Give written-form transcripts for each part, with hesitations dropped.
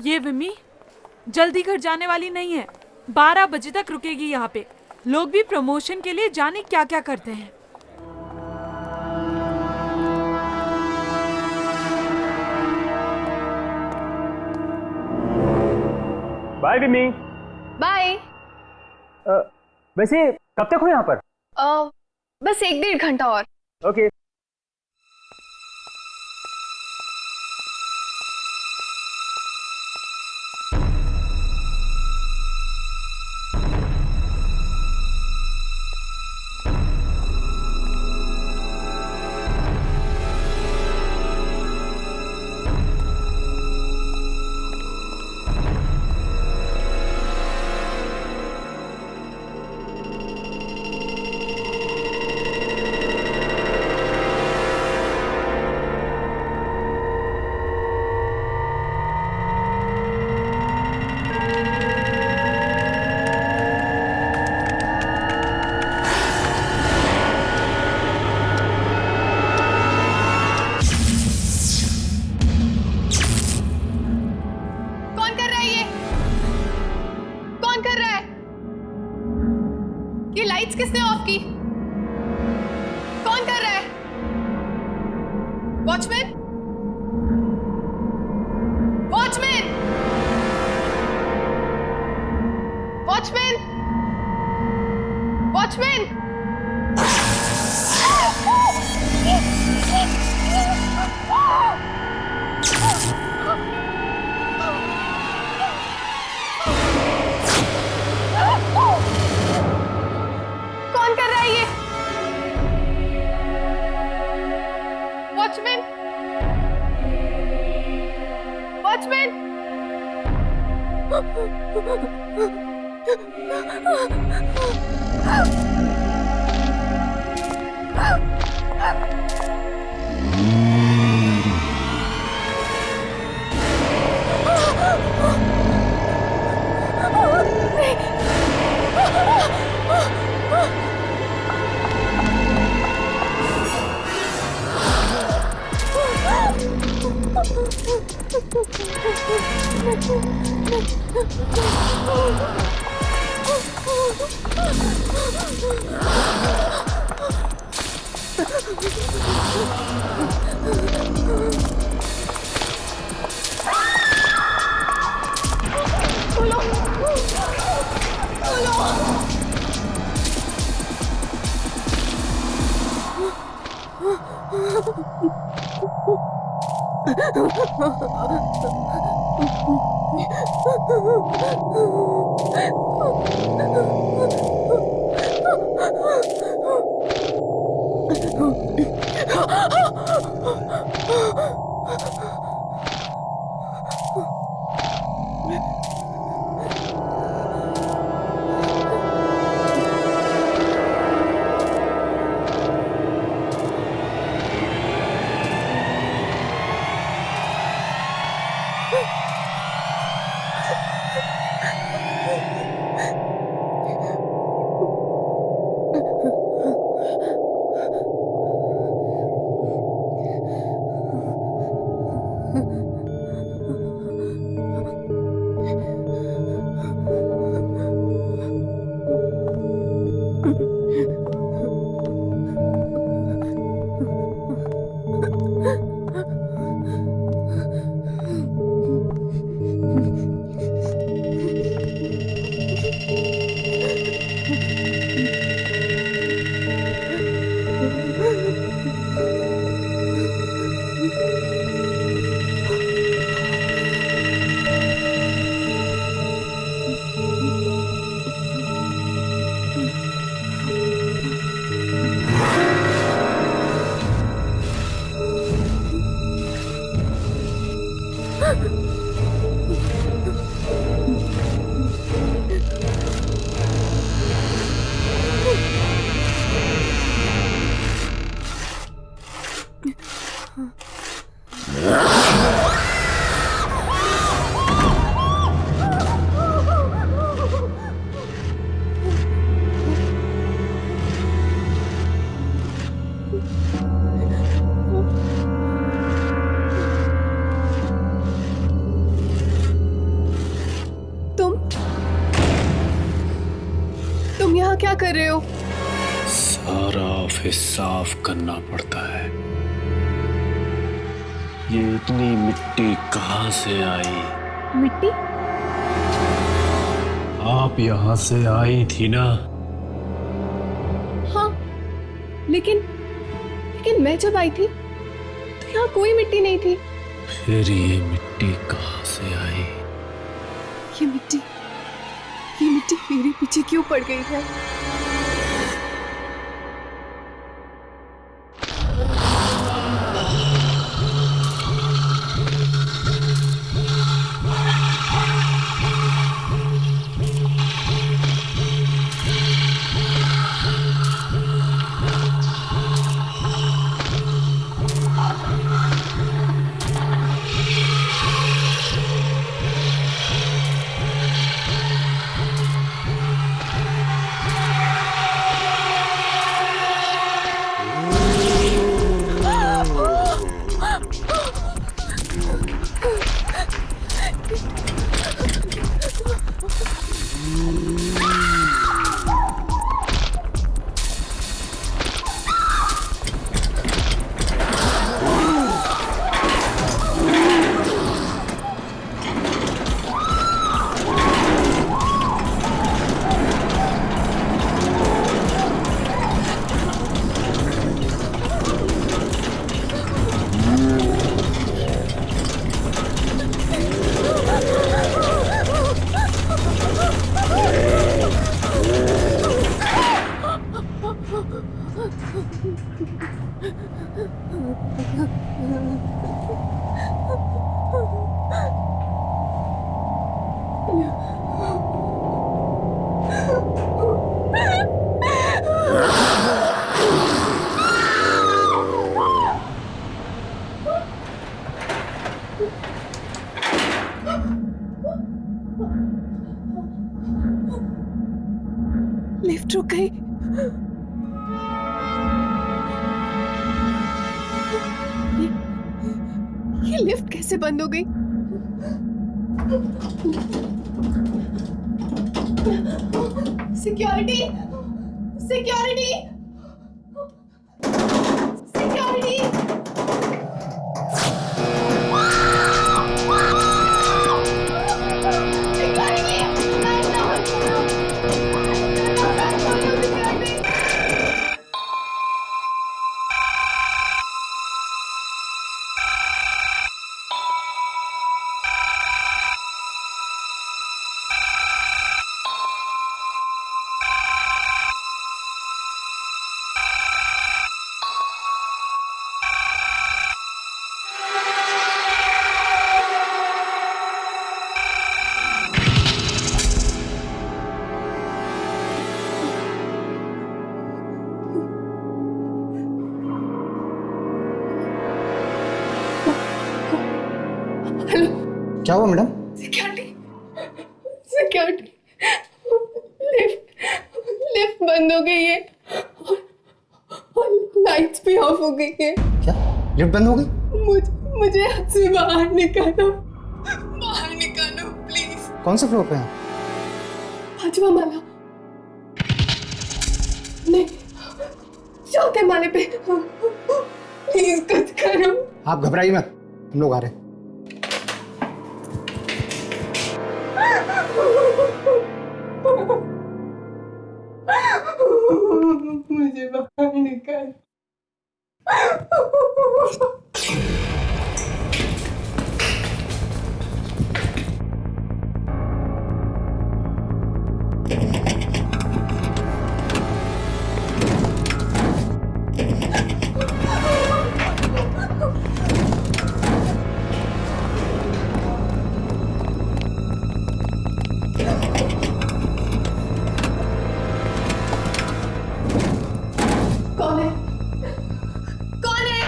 ये विमी जल्दी घर जाने वाली नहीं है। 12 बजे तक रुकेगी यहाँ पे। लोग भी प्रमोशन के लिए जाने क्या क्या करते हैं। बाय विमी। बाय। वैसे कब तक हो यहाँ पर? बस 1-1.5 घंटा और। ओके। किसने ऑफ की? कौन कर रहा है? Watchman? Watchman? Watchman? Watchman? Watchman? Watchman? कर रहे हो? सारा ऑफिस साफ करना पड़ता है। ये इतनी मिट्टी कहाँ से आई? मिट्टी? आप यहाँ से आई थी ना? हाँ, लेकिन मैं जब आई थी तो यहाँ कोई मिट्टी नहीं थी। फिर ये मिट्टी कहाँ से आई? ये मिट्टी मेरे पीछे क्यों पड़ गई है? लिफ्ट रुक गई। ये लिफ्ट कैसे बंद हो गई? सिक्योरिटी! सिक्योरिटी! सिक्योरिटी! क्या हुआ मैडम? सिक्योरिटी! सिक्योरिटी! लिफ्ट बंद हो गई है और लाइट्स भी ऑफ हो गई है। क्या लिफ्ट बंद हो गई? मुझे यहाँ से बाहर निकालो, बाहर निकालो प्लीज। कौन से फ्लोर पे हैं? 5वां माला। नहीं, 4थे माले पे। प्लीज कुछ करो। आप घबराइए मत, हम लोग आ रहे हैं। मुझे बाहर निकाल। कौन है? कौन है?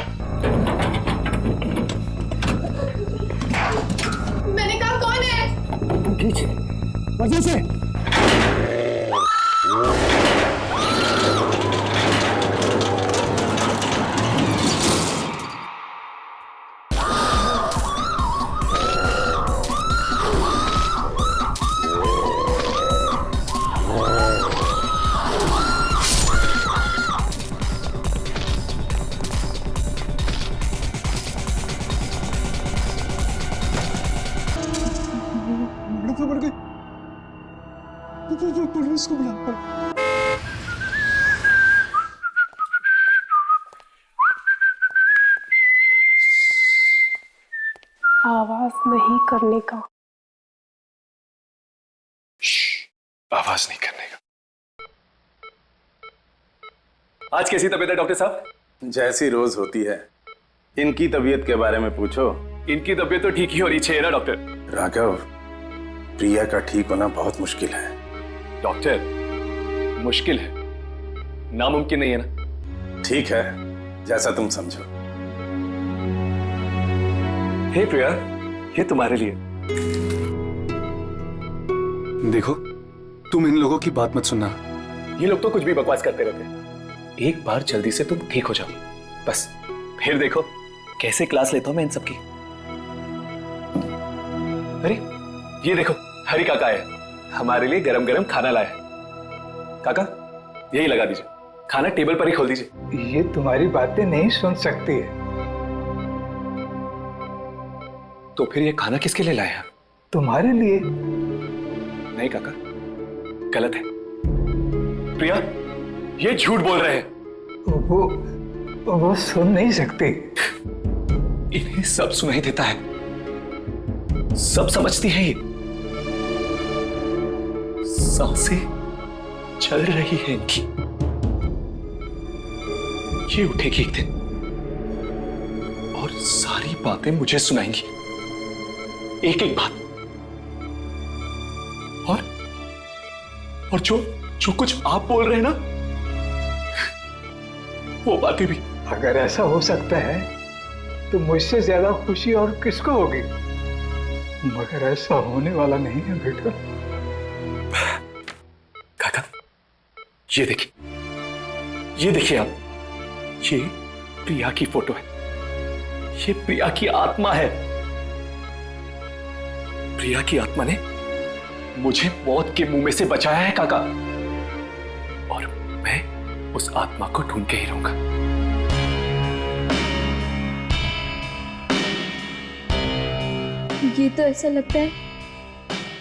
पुलिस को बुलाओ। आवाज नहीं करने का। आवाज नहीं करने का। आज कैसी तबीयत है डॉक्टर साहब? जैसी रोज होती है। इनकी तबीयत के बारे में पूछो। इनकी तबीयत तो ठीक ही होनी चाहिए ना डॉक्टर। राघव, प्रिया का ठीक होना बहुत मुश्किल है। डॉक्टर, मुश्किल है, नामुमकिन नहीं है ना? ठीक है, जैसा तुम समझो। हे प्रिया, ये तुम्हारे लिए। देखो, तुम इन लोगों की बात मत सुनना। ये लोग तो कुछ भी बकवास करते रहते हैं। एक बार जल्दी से तुम ठीक हो जाओ, बस फिर देखो कैसे क्लास लेता हूं मैं इन सबकी। अरे ये देखो, हरी काका है, हमारे लिए गरम गरम खाना लाया है। काका, यही लगा दीजिए, खाना टेबल पर ही खोल दीजिए। ये तुम्हारी बातें नहीं सुन सकती है। तो फिर ये खाना किसके लिए लाया? तुम्हारे लिए। नहीं काका, गलत है। प्रिया, ये झूठ बोल रहे हैं। वो सुन नहीं सकती। इन्हें सब सुनाई देता है, सब समझती है। ये सांसें चल रही है इनकी। ये उठेगी एक दिन और सारी बातें मुझे सुनाएंगी, एक एक बात। और जो कुछ आप बोल रहे हैं ना, वो बातें भी। अगर ऐसा हो सकता है तो मुझसे ज्यादा खुशी और किसको होगी? मगर ऐसा होने वाला नहीं है बेटा। काका, ये देखिए आप, ये प्रिया की फोटो है। ये प्रिया की आत्मा है। प्रिया की आत्मा ने मुझे मौत के मुंह में से बचाया है काका, और मैं उस आत्मा को ढूंढ के ही रहूंगा। ये तो ऐसा लगता है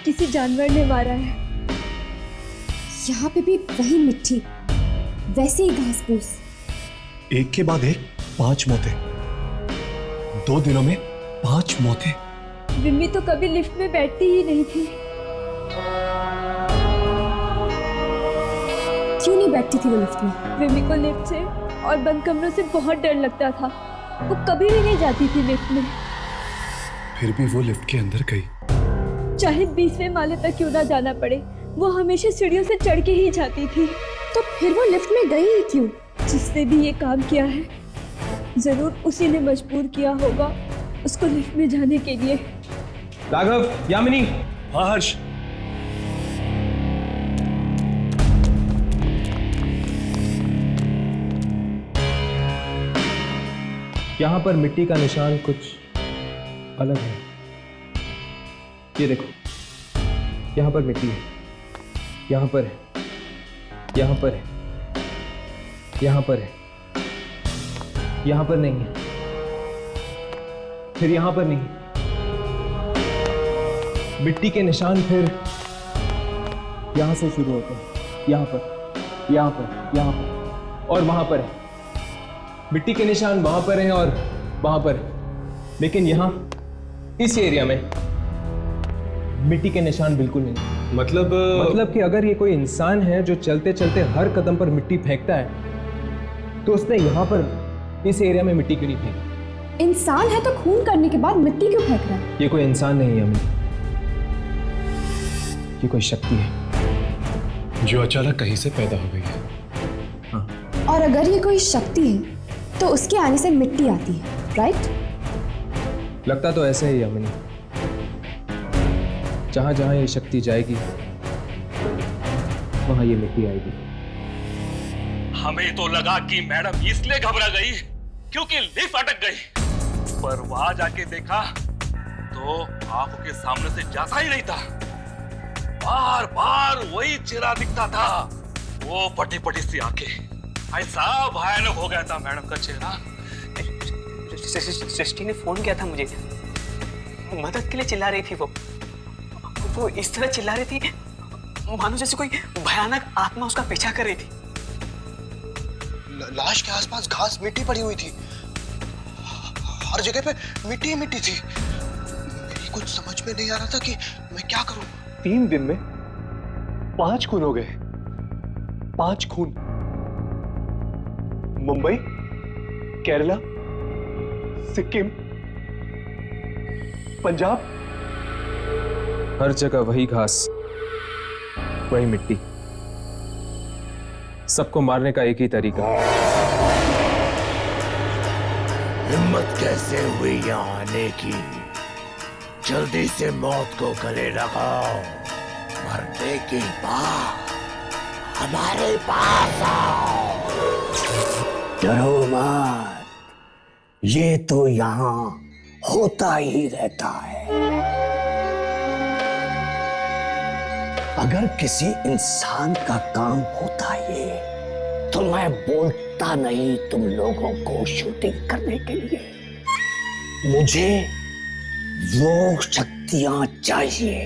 किसी जानवर ने मारा है। यहाँ पे भी वही मिट्टी, वैसे ही घास फूस। एक के बाद एक 5 मौतें, 2 दिनों में 5 मौतें। विम्मी तो कभी लिफ्ट में बैठती ही नहीं थी। क्यों नहीं बैठती थी वो लिफ्ट में? विम्मी को लिफ्ट से और बंद कमरों से बहुत डर लगता था। वो कभी भी नहीं जाती थी लिफ्ट में। फिर भी वो लिफ्ट के अंदर गई। चाहे 20वें माले तक क्यों ना जाना पड़े, वो हमेशा सीढ़ियों से चढ़ के ही जाती थी। तो फिर वो लिफ्ट में गई ही क्यों? जिसने भी ये काम किया है, जरूर उसी ने मजबूर किया होगा उसको लिफ्ट में जाने के लिए। राघव, यामिनी। हाँ हर्ष। यहाँ पर मिट्टी का निशान कुछ अलग है। ये देखो, यहाँ पर मिट्टी है, यहाँ पर है, यहाँ पर है, यहाँ पर है, यहाँ पर नहीं है, फिर यहाँ पर नहीं। मिट्टी के निशान फिर यहाँ से शुरू होते हैं, यहाँ पर, यहाँ पर, यहाँ पर और वहाँ पर है। मिट्टी के निशान वहाँ पर हैं और वहाँ पर, लेकिन यहाँ इस एरिया में मिट्टी के निशान बिल्कुल नहीं। मतलब कि अगर ये कोई इंसान है जो चलते चलते हर कदम पर मिट्टी फेंकता है, तो उसने यहाँ पर इस एरिया में मिट्टी क्यों नहीं फेंकी? इंसान है तो खून करने के बाद मिट्टी क्यों फेंक रहा है? ये कोई इंसान नहीं है अम्मी, ये कोई शक्ति है जो अचानक कहीं से पैदा हो गई है। हाँ। और अगर ये कोई शक्ति है तो उसके आने से मिट्टी आती है, राइट? लगता तो ऐसा ही अम्मी। जहां जहां ये शक्ति जाएगी वहां ये मिट्टी आएगी। हमें तो लगा कि मैडम इसलिए घबरा गई क्योंकि लिफ्ट अटक गई, पर वहां जाके देखा तो आंखों के सामने से जाता ही नहीं था। बार बार वही चेहरा दिखता था, वो पटी पटी सी आंखें। ऐसा भयानक हो गया था मैडम का चेहरा। सृष्टि ने फोन किया था मुझे, मदद के लिए चिल्ला रही थी। वो इस तरह चिल्ला रही थी मानो जैसे कोई भयानक आत्मा उसका पीछा कर रही थी। लाश के आसपास घास मिट्टी पड़ी हुई थी, हर जगह पे मिट्टी ही मिट्टी थी। मेरी कुछ समझ में नहीं आ रहा था कि मैं क्या करूं। 3 दिन में 5 खून हो गए। 5 खून। मुंबई, केरला, सिक्किम, पंजाब, हर जगह वही घास, वही मिट्टी। सबको मारने का एक ही तरीका। हिम्मत कैसे हुई यहाँ आने की? जल्दी से मौत को गले लगाओ। मरने के बाद हमारे पास आओ। डरो मत, ये तो यहाँ होता ही रहता है। अगर किसी इंसान का काम होता ये, तो मैं बोलता नहीं तुम लोगों को शूटिंग करने के लिए। मुझे वो शक्तियां चाहिए।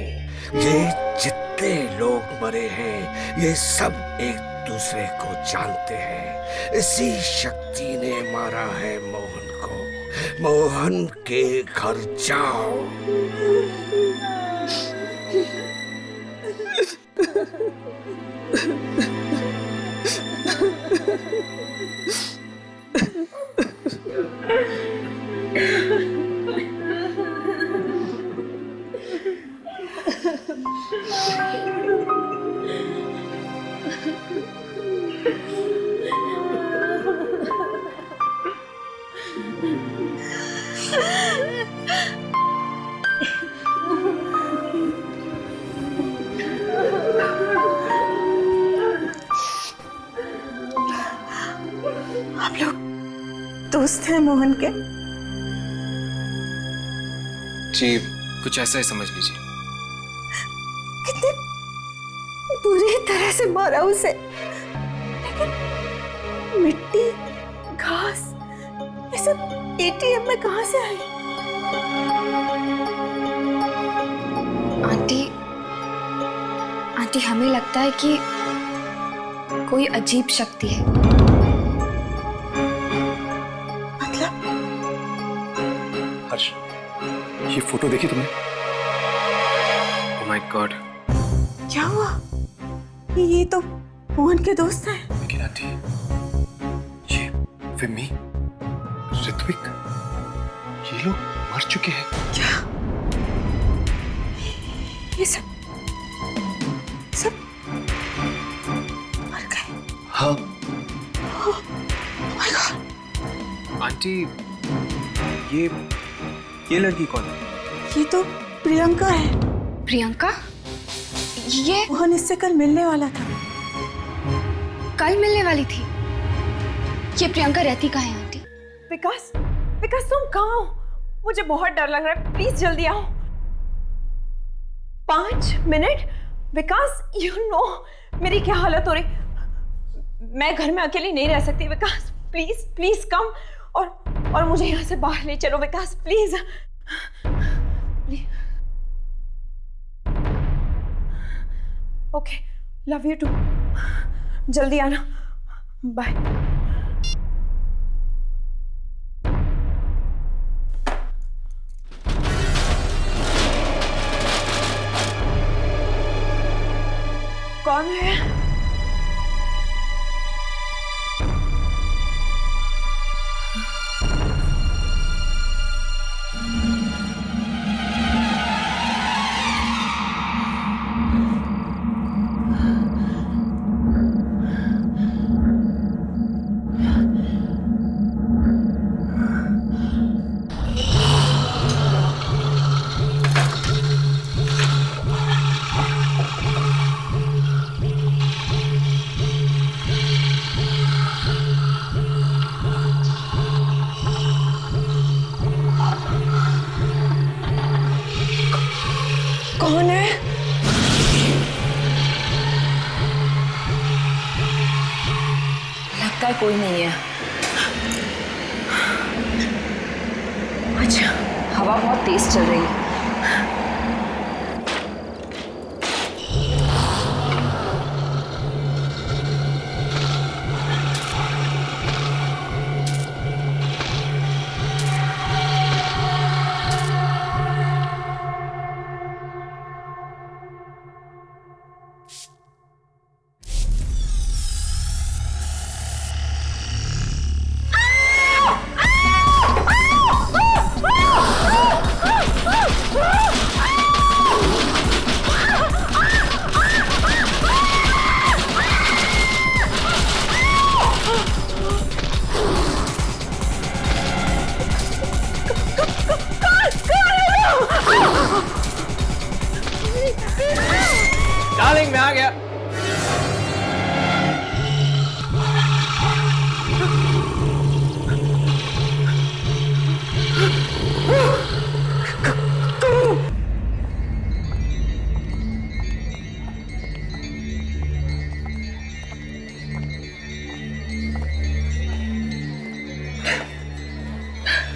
ये जितने लोग मरे हैं, ये सब एक दूसरे को जानते हैं। इसी शक्ति ने मारा है मोहन को। मोहन के घर जाओ। आप लोग दोस्त हैं मोहन के? जी, कुछ ऐसा ही समझ लीजिए। कितने बुरी तरह से मारा उसे, लेकिन मिट्टी, घास, ये सब एटीएम में कहां से आई? आंटी हमें लगता है कि कोई अजीब शक्ति है। मतलब? हर्ष, ये फोटो देखी तुमने? Oh my God. क्या हुआ? ये तो मोहन के दोस्त हैं। लेकिन आंटी, ये विम्मी, ऋत्विक, ये लोग मर चुके हैं। क्या? ये सब मर गए? हाँ। Oh my God! आंटी, ये लड़की कौन है? ये तो प्रियंका है। प्रियंका? ये मोहन इससे कल मिलने वाला था। कल मिलने वाली थी? ये प्रियंका रहती कहाँ है आंटी? विकास, विकास तुम कहाँ हो? मुझे बहुत डर लग रहा है, प्लीज जल्दी आओ। 5 मिनट? विकास, यू नो मेरी क्या हालत हो रही। मैं घर में अकेली नहीं रह सकती। विकास प्लीज प्लीज कम, और मुझे यहाँ से बाहर ले चलो Vikas, please. Okay, love you too. जल्दी आना, बाय। कौन है? कौन है? लगता है कोई नहीं है। अच्छा, हवा बहुत तेज चल रही है।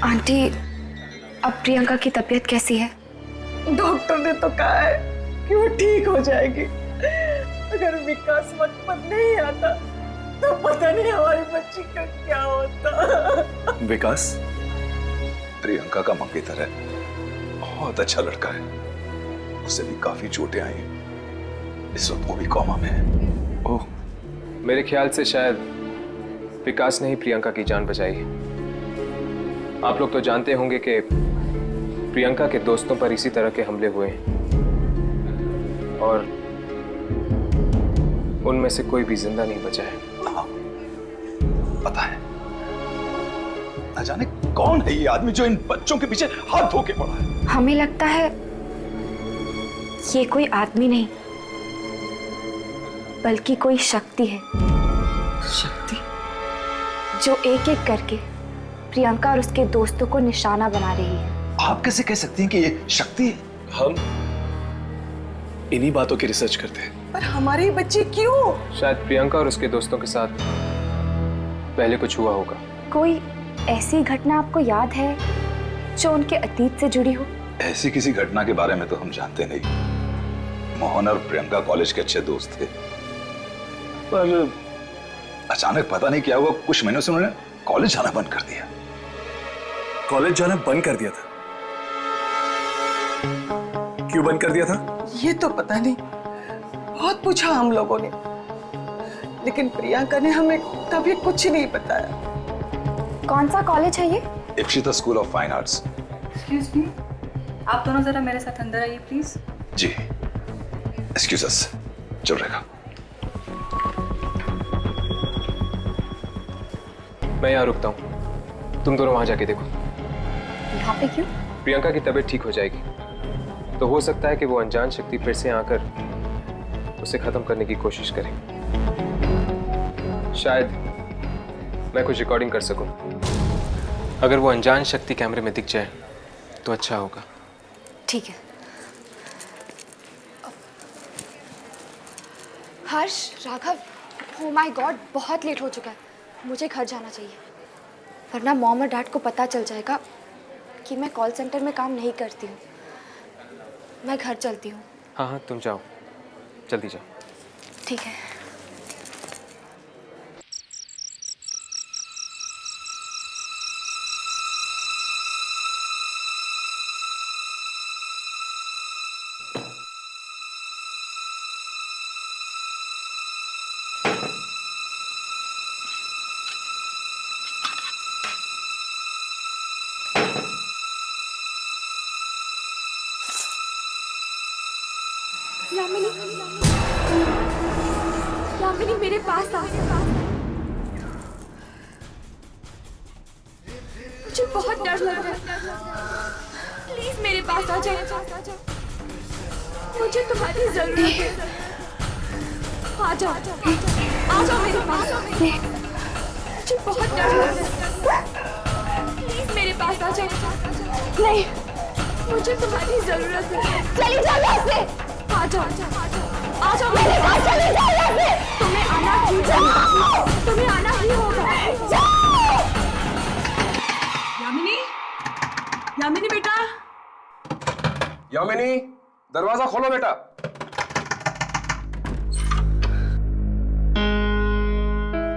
आंटी, अब प्रियंका की तबीयत कैसी है? डॉक्टर ने तो कहा है कि वो ठीक हो जाएगी। अगर विकास वक्त पर नहीं आता तो पता नहीं हमारी बच्ची का क्या होता। विकास प्रियंका का मंगेतर है, बहुत अच्छा लड़का है, उसे भी काफी चोटें आई हैं। इस वक्त वो भी कोमा में है। ओह, मेरे ख्याल से शायद विकास ने ही प्रियंका की जान बचाई है। आप लोग तो जानते होंगे कि प्रियंका के दोस्तों पर इसी तरह के हमले हुए हैं और उनमें से कोई भी जिंदा नहीं बचा है। हाँ, पता है। न जाने कौन है ये आदमी जो इन बच्चों के पीछे हाथ धो के पड़ा है। हमें लगता है ये कोई आदमी नहीं बल्कि कोई शक्ति है। शक्ति? जो एक एक करके प्रियंका और उसके दोस्तों को निशाना बना रही है। आप कैसे कह सकती हैं कि ये शक्ति है? हम इन्हीं बातों की रिसर्च करते हैं। पर हमारे बच्चे क्यों? शायद प्रियंका और उसके दोस्तों के साथ पहले कुछ हुआ होगा। कोई ऐसी घटना आपको याद है जो उनके अतीत से जुड़ी हो? ऐसी किसी घटना के बारे में तो हम जानते नहीं। मोहन और प्रियंका कॉलेज के अच्छे दोस्त थे, पर अचानक पता नहीं क्या हुआ, कुछ महीनों से उन्होंने कॉलेज जाना बंद कर दिया। कॉलेज जाना बंद कर दिया था? क्यों बंद कर दिया था? ये तो पता नहीं, बहुत पूछा हम लोगों ने, लेकिन प्रियंका ने हमें कभी कुछ नहीं बताया। कौन सा कॉलेज है ये? Ipsita school of fine arts. Excuse me, आप दोनों जरा मेरे साथ अंदर आइए प्लीज। जी, एक्सक्यूज अस, चल रहेगा। मैं यहाँ रुकता हूँ, तुम दोनों वहां जाके देखो। यहाँ पे क्यों? प्रियंका की तबीयत ठीक हो जाएगी तो हो सकता है कि वो अनजान शक्ति फिर से आकर उसे खत्म करने की कोशिश करे। शायद मैं कुछ रिकॉर्डिंग कर सकूं। अगर वो अनजान शक्ति कैमरे में दिख जाए तो अच्छा होगा। ठीक है। हर्ष, राघव, ओह माय गॉड, बहुत लेट हो चुका है, मुझे घर जाना चाहिए, वरना मॉम और डैड को पता चल जाएगा कि मैं कॉल सेंटर में काम नहीं करती हूँ। मैं घर चलती हूँ। हाँ हाँ, तुम जाओ, जल्दी जाओ। ठीक है। यामिनी, यामिनी मेरे पास आ। मुझे बहुत डर लग रहा है, प्लीज मेरे पास आ जाओ, मुझे तुम्हारी जरूरत है। आ जाओ, आ जाओ मेरे पास। मुझे बहुत डर लग रहा है, प्लीज मेरे पास आ जाओ। नहीं, मुझे तुम्हारी जरूरत है। चली जाओ यहाँ से। आ जाओ, आ जाओ मेरे पास, चले जाओ यहाँ से। तुम्हें आना ही चाहिए, तुम्हें आना ही होगा। यामिनी, यामिनी बेटा। यामिनी, दरवाजा खोलो बेटा।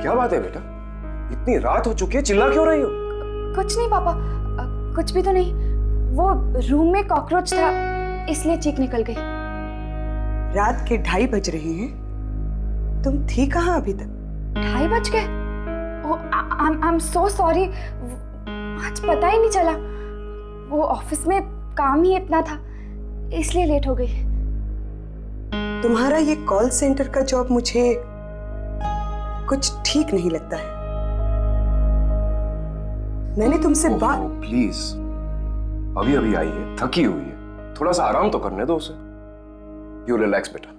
क्या बात है बेटा, इतनी रात हो चुकी है, चिल्ला क्यों रही हो? कुछ नहीं पापा, कुछ भी तो नहीं। वो रूम में कॉकरोच था इसलिए चीख निकल गई। रात के 2:30 बज रहे हैं, तुम थी कहाँ अभी तक? 2:30 बज गए? आई एम सो सॉरी, आज पता ही नहीं चला। वो ऑफिस में काम ही इतना था इसलिए लेट हो गई। तुम्हारा ये कॉल सेंटर का जॉब मुझे कुछ ठीक नहीं लगता है। मैंने तुमसे बात। प्लीज, अभी अभी आई है, थकी हुई है, थोड़ा सा आराम तो करने दो उसे। यू रिलैक्स बेटा।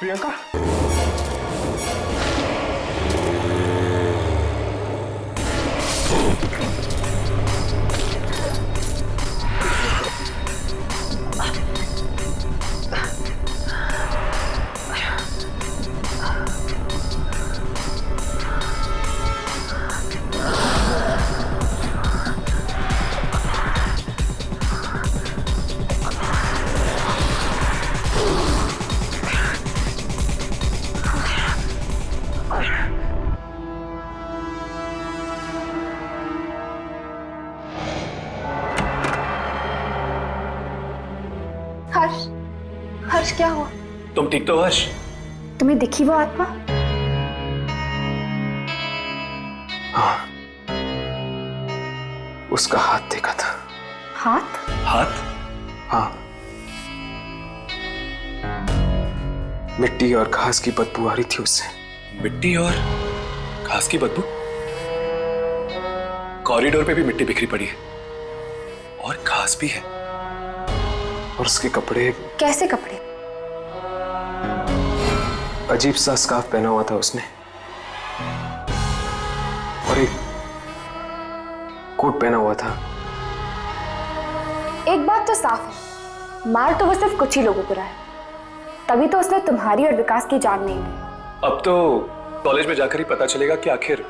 प्रियंका, हर्ष, हर्ष क्या हुआ? तुम ठीक तो हर्ष? तुम्हें दिखी वो आत्मा? हाँ, उसका हाथ देखा था। हाथ? हाथ? हाँ, मिट्टी और घास की बदबू आ रही थी उससे। मिट्टी और घास की बदबू? कॉरिडोर पे भी मिट्टी बिखरी पड़ी है और घास भी है। और उसके कपड़े? कैसे कपड़े? अजीब सा स्कार्फ पहना हुआ था उसने और एक कोट पहना हुआ था। एक बात तो साफ है, मार तो वो सिर्फ कुछ ही लोगों को रहा है, तभी तो उसने तुम्हारी और विकास की जान नहीं ली। अब तो कॉलेज में जाकर ही पता चलेगा कि आखिर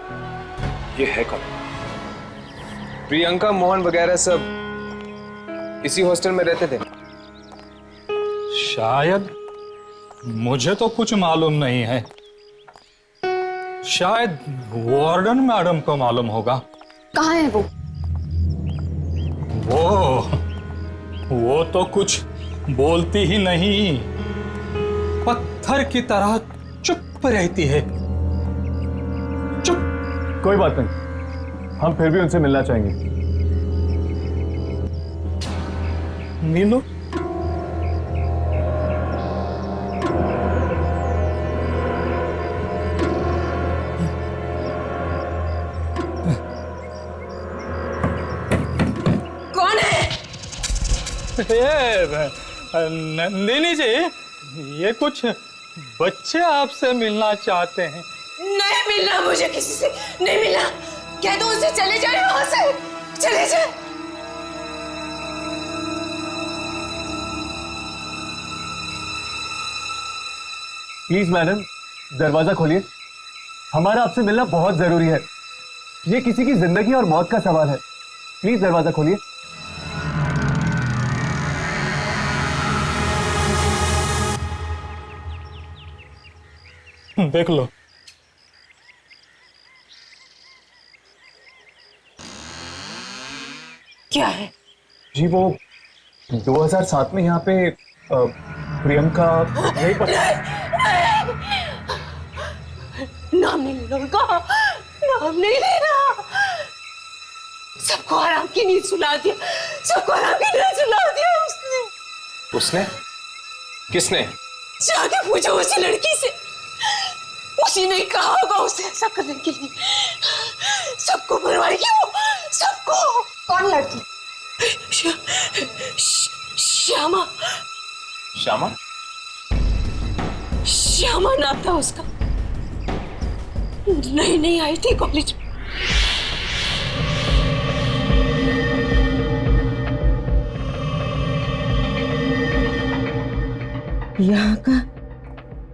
ये है कौन। प्रियंका, मोहन वगैरह सब इसी हॉस्टल में रहते थे? शायद, मुझे तो कुछ मालूम नहीं है। शायद वार्डन मैडम को मालूम होगा। कहाँ है वो? वो तो कुछ बोलती ही नहीं, पत्थर की तरह चुप रहती है। चुप। कोई बात नहीं, हम फिर भी उनसे मिलना चाहेंगे। नीलू, कौन है? नंदिनी जी, ये कुछ बच्चे आपसे मिलना चाहते हैं। नहीं मिलना मुझे किसी से, नहीं मिलना। कह दो उसे चले जाए वहां से, चले जाए। प्लीज मैडम, दरवाजा खोलिए, हमारा आपसे मिलना बहुत जरूरी है। ये किसी की जिंदगी और मौत का सवाल है। प्लीज दरवाजा खोलिए। देख लो। क्या है? जी वो 2007 में यहाँ पे प्रियंका यही पर... नाम नहीं लेना उनका, नाम नहीं लेना। सबको आराम की नींद सुला दिया, सबको आराम की नींद सुला दिया उसने। किसने? जाके पूछो उसी लड़की से, उसी ने कहा होगा उसे ऐसा करने के लिए। सबको मरवाएगी वो, सबको। कौन लड़की? श्यामा। श्यामा? श्यामा नाम था उसका, नई आई थी कॉलेज में। यहाँ का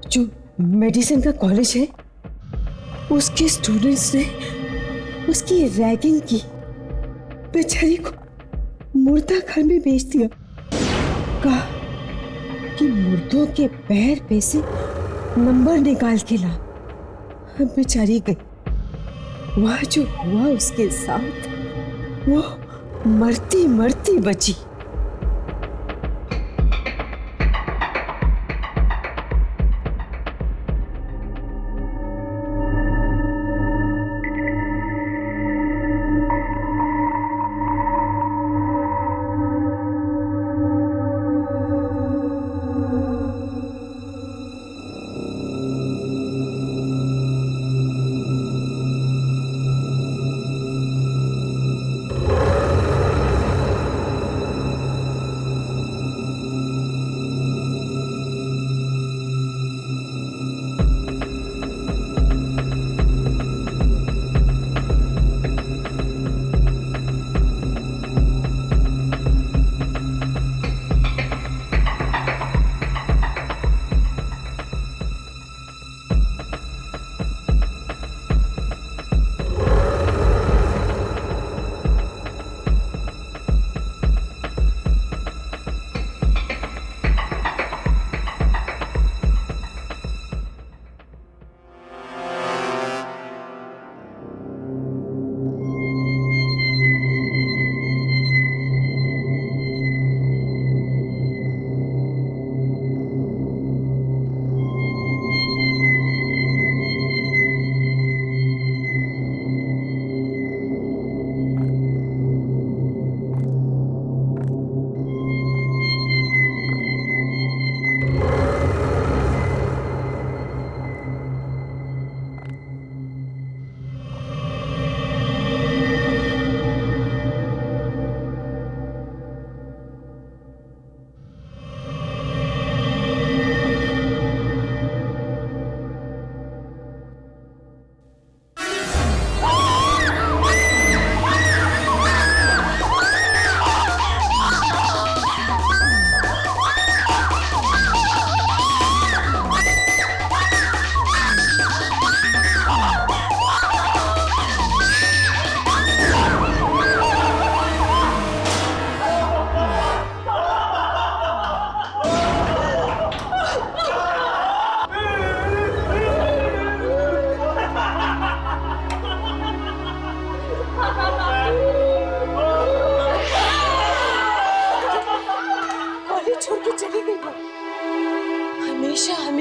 जो मेडिसिन का कॉलेज है, उसके स्टूडेंट्स ने उसकी रैगिंग की, बेचारी को मुर्दा घर में बेच दिया। कहा कि मुर्दों के पैर पे से नंबर निकाल के ला। बेचारी गई, वह जो हुआ उसके साथ, वो मरती मरती बची।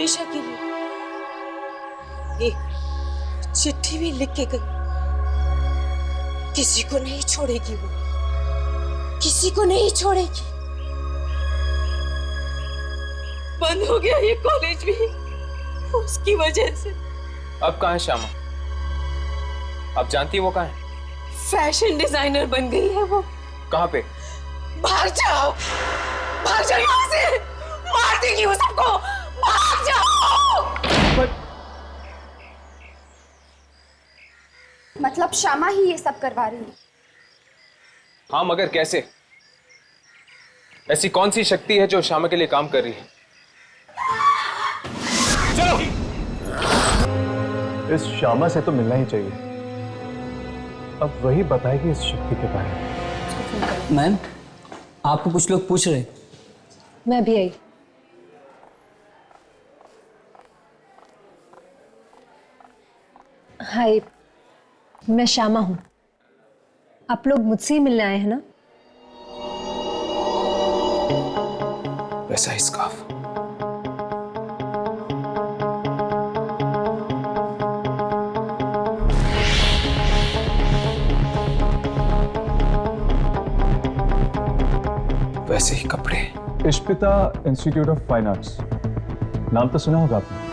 हमेशा के लिए। एक चिट्ठी भी लिख के गई, किसी को नहीं छोड़ेगी वो, किसी को नहीं छोड़ेगी। बंद हो गया ये कॉलेज भी उसकी वजह से। अब कहाँ है श्यामा? आप जानती है वो कहाँ है? फैशन डिजाइनर बन गई है वो। कहाँ पे? भाग जाओ यहाँ से, मार देगी वो सबको, भाग जाओ। मतलब श्यामा ही ये सब करवा रही है? हाँ, मगर कैसे? ऐसी कौन सी शक्ति है जो श्यामा के लिए काम कर रही है? चलो। इस श्यामा से तो मिलना ही चाहिए। अब वही बताएगी इस शक्ति के बारे में। मैम, आपको कुछ लोग पूछ रहे। मैं भी आई। हाय, मैं श्यामा हूं। आप लोग मुझसे ही मिलने आए हैं ना? वैसा ही स्कार्फ। वैसे ही कपड़े। इश्पिता इंस्टीट्यूट ऑफ फाइन आर्ट्स, नाम तो सुना होगा आपने।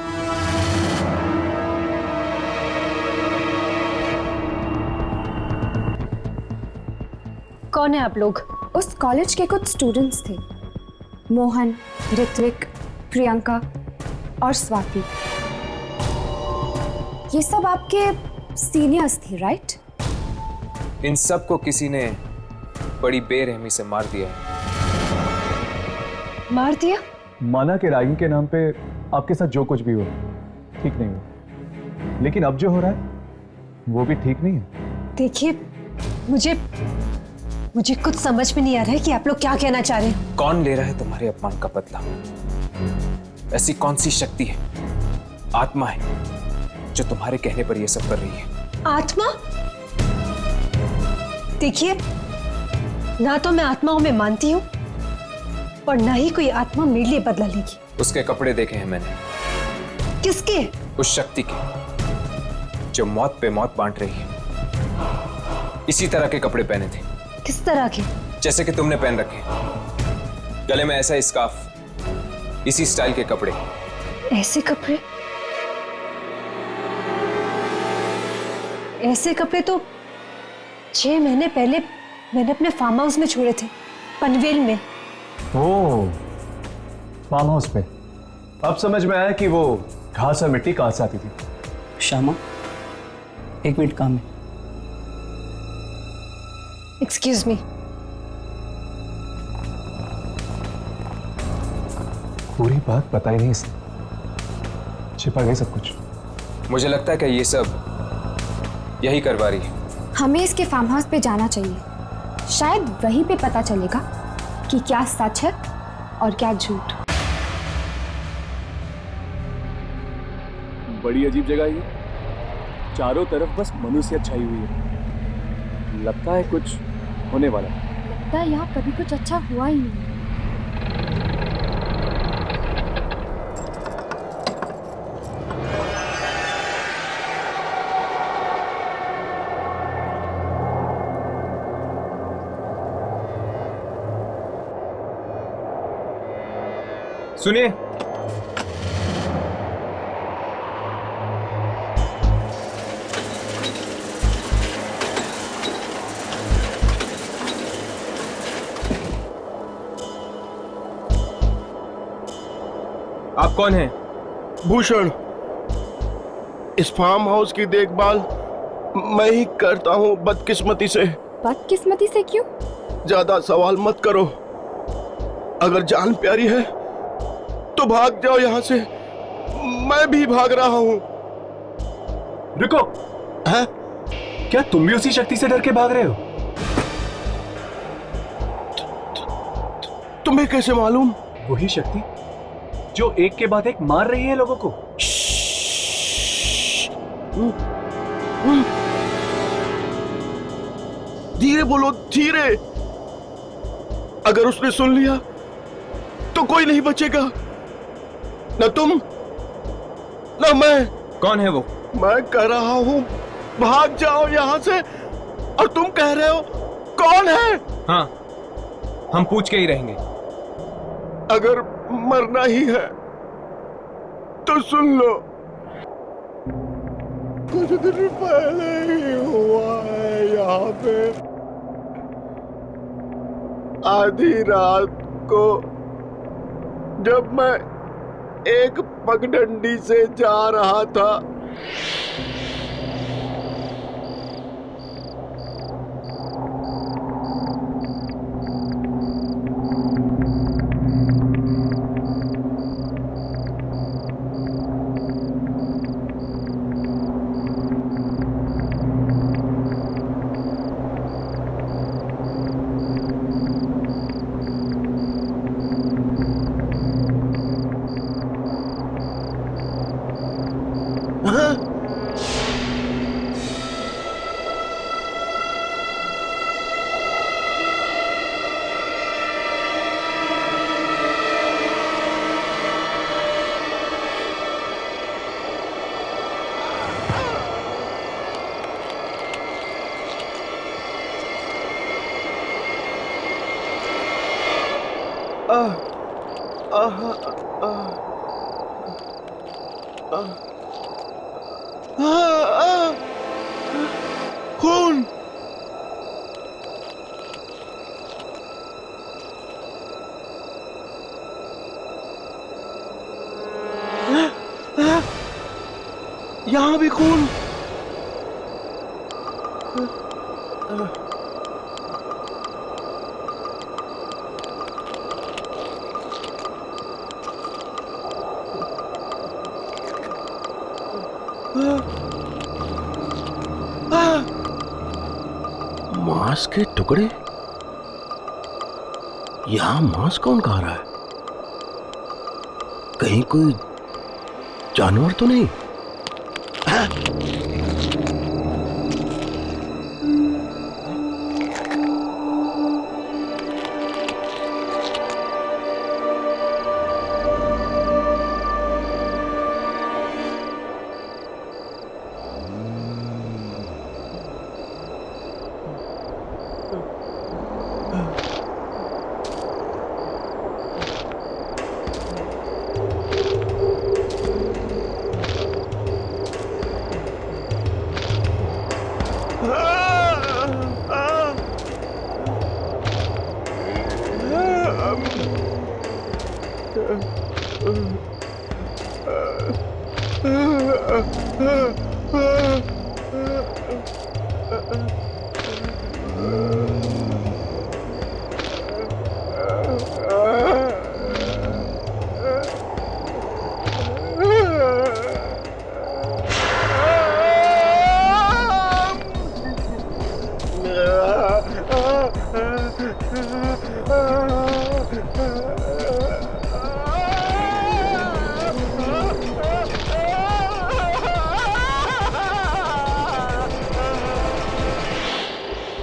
कौन है आप लोग? उस कॉलेज के कुछ स्टूडेंट्स थे, मोहन, ऋत्विक, प्रियंका और स्वाति। ये सब आपके सीनियर्स थे, राइट? इन सबको किसी ने बड़ी बेरहमी से मार दिया है। मार दिया? माना कि रागी के नाम पे आपके साथ जो कुछ भी हो ठीक नहीं हुआ, लेकिन अब जो हो रहा है वो भी ठीक नहीं है। देखिए, मुझे कुछ समझ में नहीं आ रहा है कि आप लोग क्या कहना चाह रहे हैं। कौन ले रहा है तुम्हारे अपमान का बदला? ऐसी कौन सी शक्ति है, आत्मा है, जो तुम्हारे कहने पर यह सब कर रही है? आत्मा? देखिए, ना तो मैं आत्माओं में मानती हूँ और ना ही कोई आत्मा मेरे लिए बदला लेगी। उसके कपड़े देखे हैं मैंने। किसके? उस शक्ति के जो मौत पे मौत बांट रही है। इसी तरह के कपड़े पहने थे। किस तरह के? जैसे कि तुमने पहन रखे, गले में ऐसा स्कार्फ, इसी स्टाइल के कपड़े। ऐसे कपड़े? ऐसे कपड़े तो 6 महीने पहले मैंने अपने फार्म हाउस में छोड़े थे, पनवेल में। ओह, फार्म हाउस पे। अब समझ में आया कि वो घास और मिट्टी कहां से आती थी। श्यामा, 1 मिनट काम है। Excuse me. पूरी बात पता ही नहीं इसने, छिपा गई सब कुछ। मुझे लगता है कि ये सब यही करवा रही है। हमें इसके फार्म हाउस पे जाना चाहिए, शायद वहीं पे पता चलेगा कि क्या सच है और क्या झूठ। बड़ी अजीब जगह है ये, चारों तरफ बस मनुष्य छाई हुई है। लगता है कुछ होने वाला है। लगता है यहाँ कभी कुछ अच्छा हुआ ही नहीं। सुनिए, आप कौन हैं? भूषण, इस फार्म हाउस की देखभाल मैं ही करता हूँ बदकिस्मती से। बदकिस्मती से क्यों? ज्यादा सवाल मत करो। अगर जान प्यारी है तो भाग जाओ यहाँ से। मैं भी भाग रहा हूँ। रुको। है? क्या तुम भी उसी शक्ति से डर के भाग रहे हो? तुम्हें कैसे मालूम? वही शक्ति जो एक के बाद एक मार रही है लोगों को। धीरे बोलो, धीरे। अगर उसने सुन लिया तो कोई नहीं बचेगा, न तुम ना मैं। कौन है वो? मैं कह रहा हूँ भाग जाओ यहाँ से, और तुम कह रहे हो कौन है? हाँ, हम पूछ के ही रहेंगे। अगर मरना ही है तो सुन लो, कुछ दिन पहले ही हुआ है यहाँ पे। आधी रात को जब मैं एक पगडंडी से जा रहा था, खून। यहाँ भी खून। मांस के टुकड़े। यहां मांस कौन खा रहा है? कहीं कोई जानवर तो नहीं?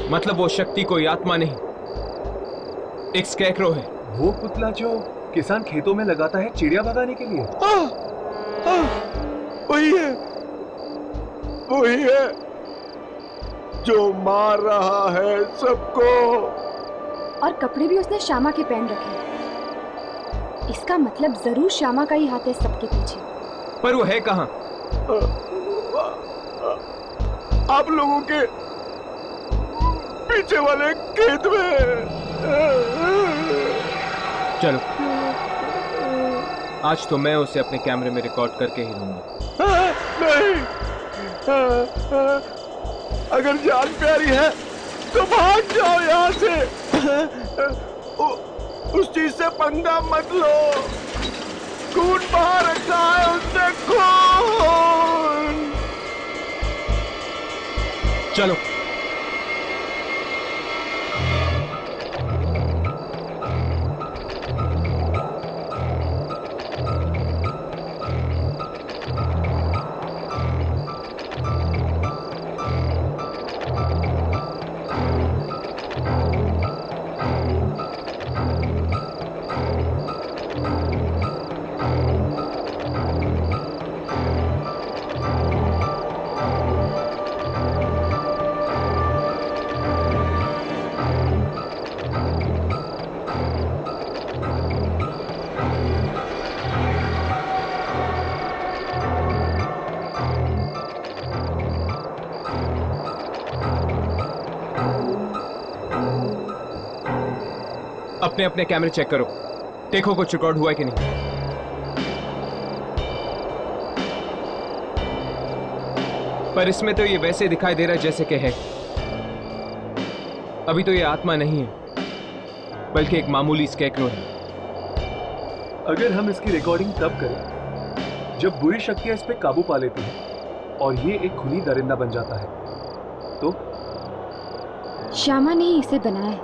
मतलब वो शक्ति कोई आत्मा नहीं, एक स्कैरक्रो है। वो पुतला जो किसान खेतों में लगाता है चिड़िया भगाने के लिए। वही है, वही है जो मार रहा है सबको। और कपड़े भी उसने श्यामा के पहन रखे हैं। इसका मतलब जरूर श्यामा का ही हाथ है सबके पीछे। पर वो है कहाँ? आप लोगों के पीछे वाले खेत में। चलो, आज तो मैं उसे अपने कैमरे में रिकॉर्ड करके ही लूंगा। नहीं, अगर जान प्यारी है तो भाग जाओ यहाँ से। उस चीज से पंगा मत लो। खून बहा रखा है उसने, खून। चलो। अपने अपने कैमरे चेक करो, देखो कुछ रिकॉर्ड हुआ है कि नहीं। पर इसमें तो ये वैसे दिखाई दे रहा है जैसे कि है। अभी तो ये आत्मा नहीं है, बल्कि एक मामूली स्कैरेक्रो है। अगर हम इसकी रिकॉर्डिंग तब करें जब बुरी शक्तियां इस पे काबू पा लेती हैं और ये एक खुली दरिंदा बन जाता है, तो श्यामा ने ही इसे बनाया है,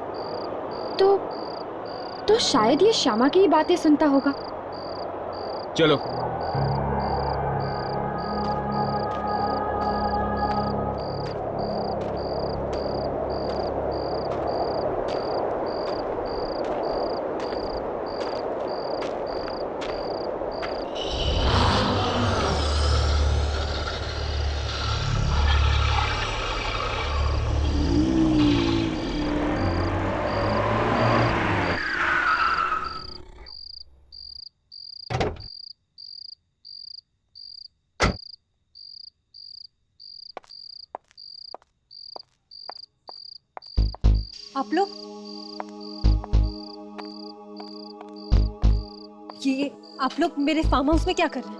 तो शायद ये श्यामा की ही बातें सुनता होगा। चलो। आप लोग ये आप लोग मेरे फार्म हाउस में क्या कर रहे हैं?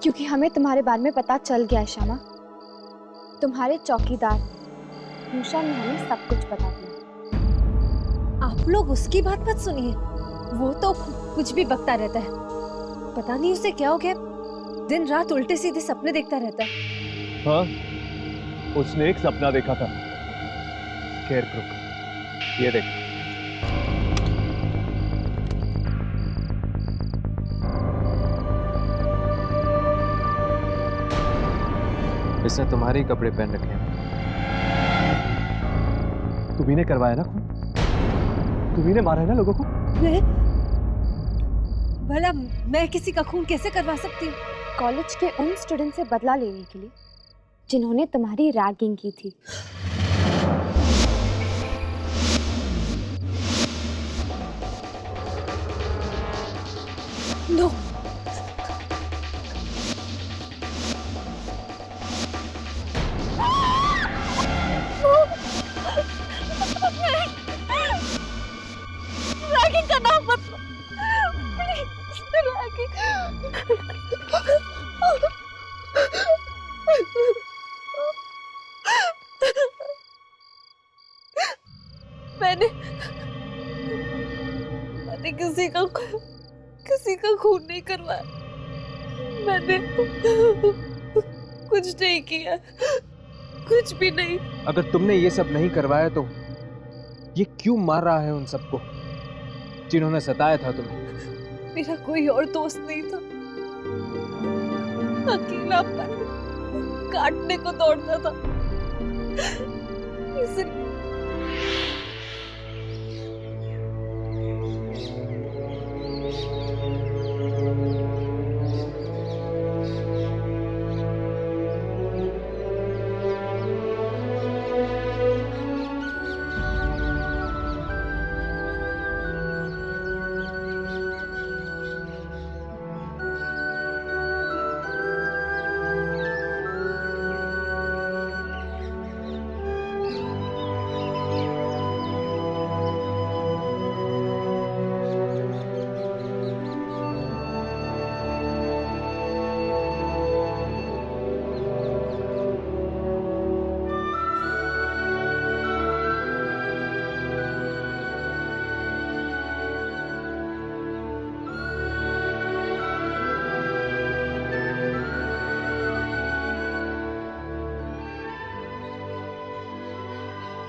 क्योंकि हमें तुम्हारे बारे में पता चल गया है श्यामा। तुम्हारे चौकीदार भूषण ने हमें सब कुछ बता दिया। आप लोग उसकी बात मत सुनिए, वो तो कुछ भी बकता रहता है। पता नहीं उसे क्या हो गया, दिन रात उल्टे सीधे सपने देखता रहता है। हाँ, उसने एक सपना देखा था, स्कैरेक्रो। ये देख। इसने तुम्हारे ही कपड़े पहन रखे हैं। तुम्ही ने करवाया ना खून? तुम्ही ने मारा है ना लोगों को? भला मैं किसी का खून कैसे करवा सकती हूँ? कॉलेज के उन स्टूडेंट से बदला लेने के लिए जिन्होंने तुम्हारी रैगिंग की थी। नो, रैगिंग का नाम मत लो, मैंने किसी का खून नहीं करवाया। मैंने कुछ नहीं किया, कुछ भी नहीं। अगर तुमने ये सब नहीं करवाया तो ये क्यों मार रहा है उन सबको जिन्होंने सताया था तुम्हें? मेरा कोई और दोस्त नहीं था, अकेला काटने को दौड़ता था। इसलिए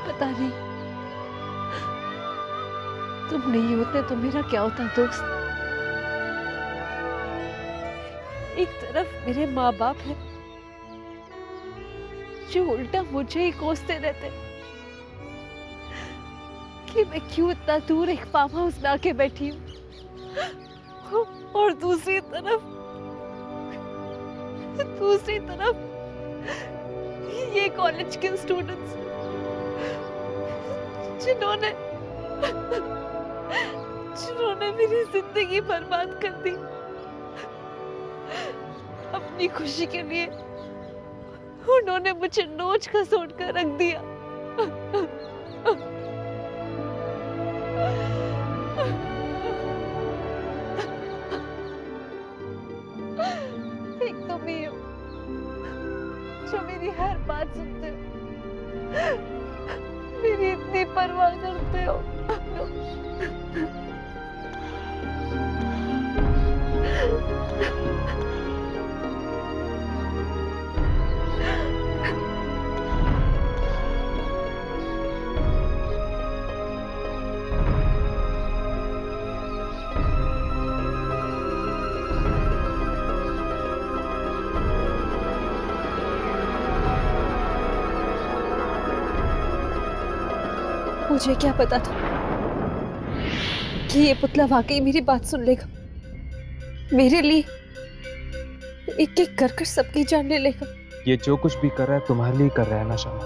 पता नहीं, तुम नहीं होते तो मेरा क्या होता दोस्त। एक तरफ मेरे माँ बाप हैं जो उल्टा मुझे ही कोसते रहते कि मैं क्यों इतना दूर एक फार्म हाउस ला के बैठी हूँ, और दूसरी तरफ ये कॉलेज के स्टूडेंट्स जिन्होंने मेरी जिंदगी बर्बाद कर दी। अपनी खुशी के लिए उन्होंने मुझे नोच खसोट कर रख दिया। बार बार करते हो। मुझे क्या पता था कि ये पुतला वाकई मेरी बात सुन लेगा, मेरे लिए एक एक कर कर सबकी जान ले लेगा। ये जो कुछ भी कर रहा है तुम्हारे लिए कर रहा है ना शमा।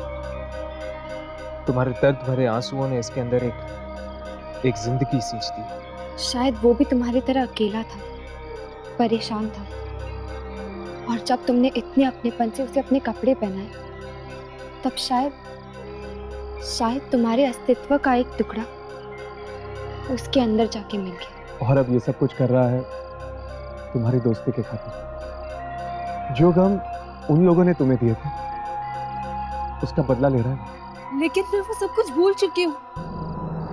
तुम्हारे दर्द भरे आंसुओं ने इसके अंदर एक जिंदगी सींच दी। शायद वो भी तुम्हारी तरह अकेला था, परेशान था, और जब तुमने इतने अपनेपन से उसे अपने कपड़े पहनाए, तब शायद तुम्हारे अस्तित्व का एक टुकड़ा उसके अंदर जाके मिल गया। और अब ये सब कुछ कर रहा है तुम्हारी दोस्ती के खातिर। जो गम उन लोगों ने तुम्हें दिए थे उसका बदला ले रहा है। लेकिन मैं वो सब कुछ भूल चुकी हूँ,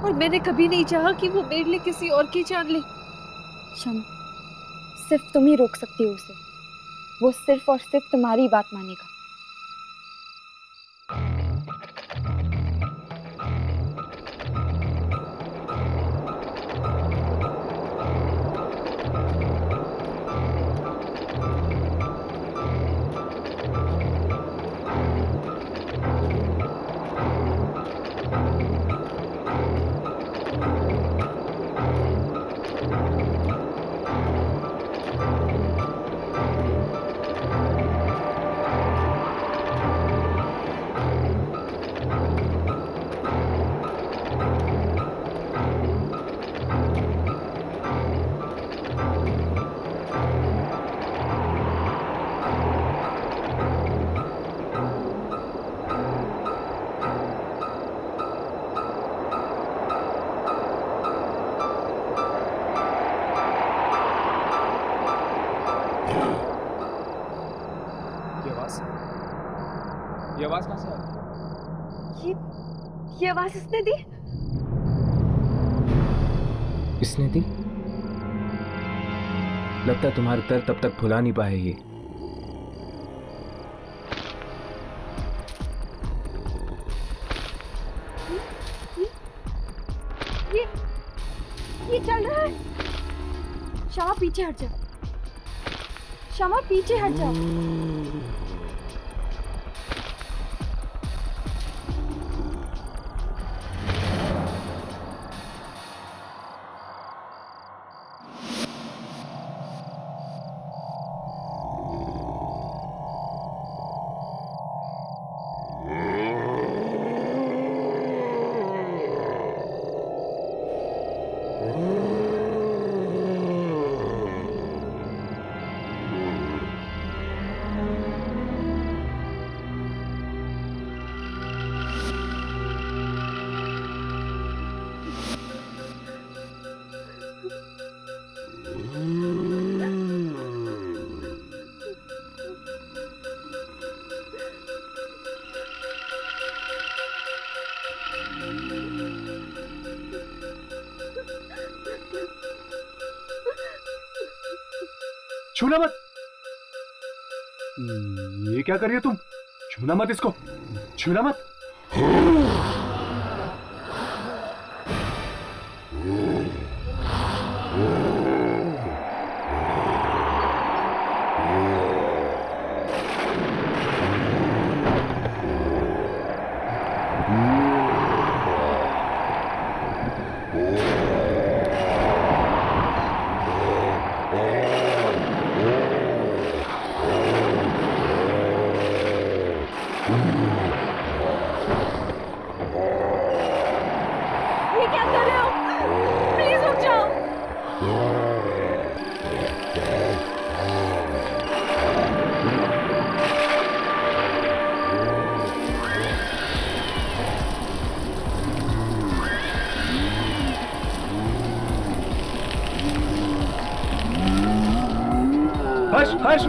और मैंने कभी नहीं चाहा कि वो मेरे लिए किसी और की जान ले। शमा, सिर्फ तुम ही रोक सकती हो उसे। वो सिर्फ और सिर्फ तुम्हारी बात मानेगा। ये आवाज कहाँ से आ रही है? ये आवाज इसने दी? इसने दी? लगता है तुम्हारा दर्द तब तक भुला नहीं पाए ये। ये चल रहा है। शमा पीछे हट जा। शमा पीछे हट जा। छूना मत। ये क्या कर रही हो तुम? छूना मत इसको, छूना मत। ये क्या कर रहे हो? प्लीज रुक जाओ। हर्ष, हर्ष,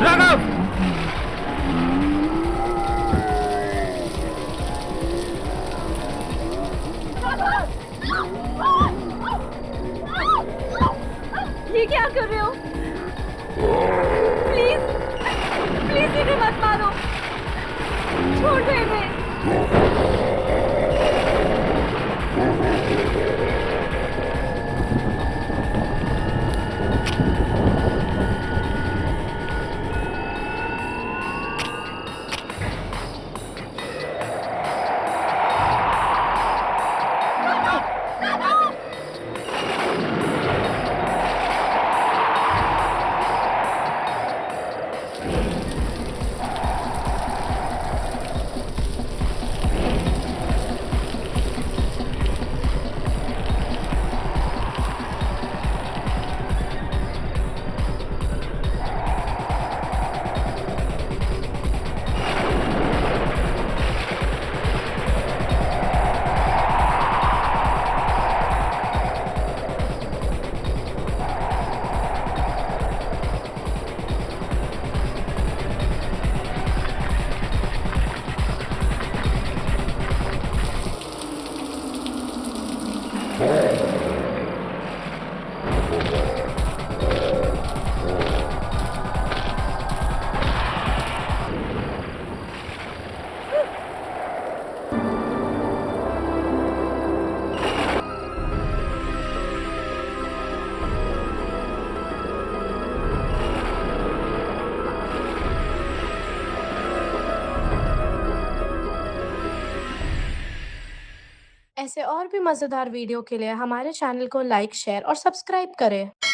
राघव, क्या कर रहे हो? प्लीज प्लीज इन्हें मत मारो, छोड़ दो इन्हें। ऐसे और भी मज़ेदार वीडियो के लिए हमारे चैनल को लाइक, शेयर और सब्सक्राइब करें।